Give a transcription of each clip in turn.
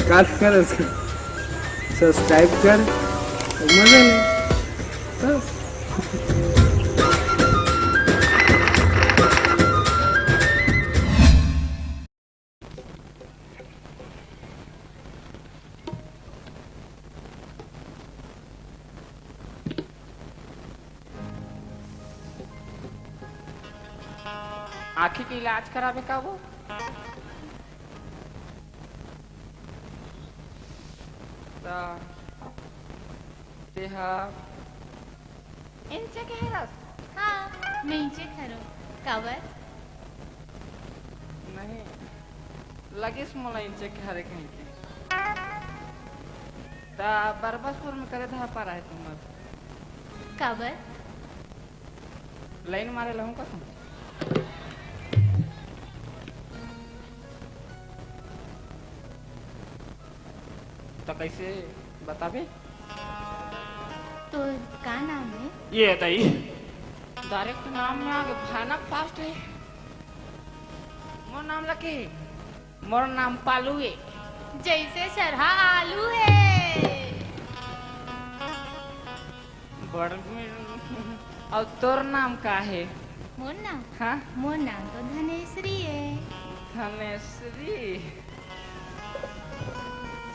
काट कर सब्सक्राइब कर, मजा ले बस। आँखी के इलाज करावे का वो देहा इंचे कह हाँ मैं इंचे खरो कावर नहीं लगिस मोला इंचे के हरे कहीं के ता बरबसपुर में करे था पा रहे तुम कावर लाइन मारे लहूं का तुम तो कैसे बताबे तो का नाम है? ये बताइए डायरेक्ट नाम में आगे भयानक फास्ट है। मोर नाम लगे मोर नाम पालू है जैसे सरहा आलू है। बड़ और तोर नाम का है? मोर नाम हाँ मोर नाम तो धनेश्वरी है। धनेश्वरी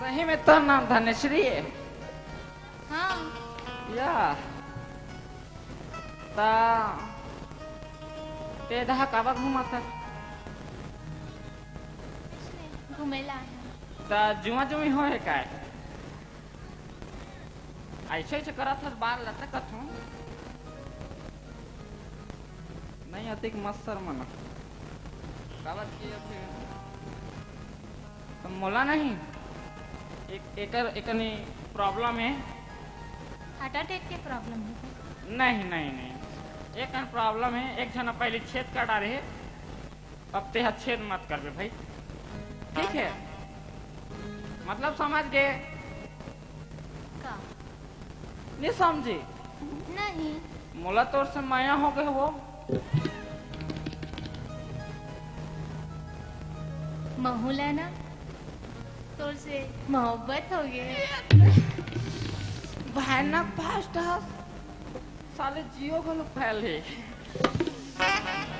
सही में तो नाम धनेश्वरी है? हाँ या ता ते दहा काबा घुमा था घुमेला ता जुआ जुमी हो है काय ऐसे ऐसे करा था बार लटकत हूँ नहीं अधिक मत्सर मना काबा किया फिर तो मोला नहीं एक प्रॉब्लम है। हार्ट अटैक के प्रॉब्लम है? नहीं नहीं नहीं एक प्रॉब्लम है। एक जना पहले छेद कर डाले है अब ते छेद मत कर भाई ठीक है मतलब समझ गए का नहीं समझे नहीं मोला तोर से माया हो गए वो महूला ना तोर से मोहब्बत हो गई। भयानक फास्ट है साले जियो को फैल है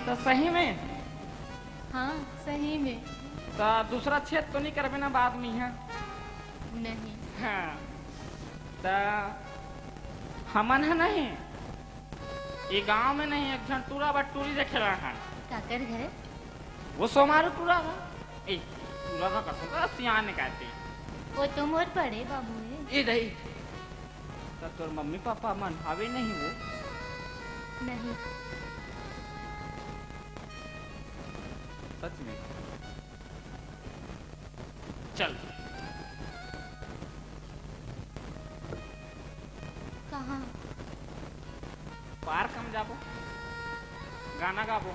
तो सही में हाँ सही में तो दूसरा छेद तो नहीं करबे ना बाद में है नहीं हाँ तो हमन है नहीं ये गांव में नहीं एक जन टूरा बटूरी देखेला है काकर घर वो सोमारू टूरा था ए टूरा था कसम सियाने कहते वो तो मोर पड़े बाबू है। ए नहीं तो तोर मम्मी पापा मन हवे नहीं वो नहीं सच में चल कहाँ पार्क हम जाबो गाना गाबो